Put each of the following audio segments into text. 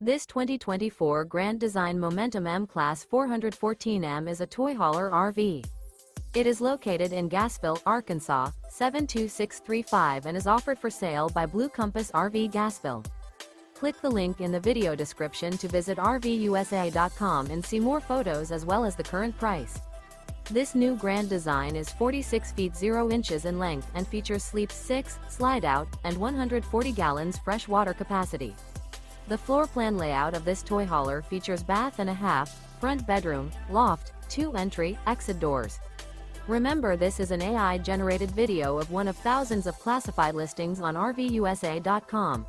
This 2024 Grand Design Momentum M-Class 414M is a toy hauler RV. It is located in Gassville, Arkansas, 72635 and is offered for sale by Blue Compass RV Gassville. Click the link in the video description to visit RVUSA.com and see more photos as well as the current price. This new Grand Design is 46 feet 0 inches in length and features Sleep 6, Slideout, and 140 gallons fresh water capacity. The floor plan layout of this toy hauler features bath and a half, front bedroom, loft, 2 entry, exit doors. Remember, this is an AI-generated video of one of thousands of classified listings on RVUSA.com.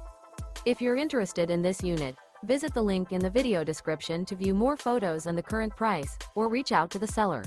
If you're interested in this unit, visit the link in the video description to view more photos and the current price, or reach out to the seller.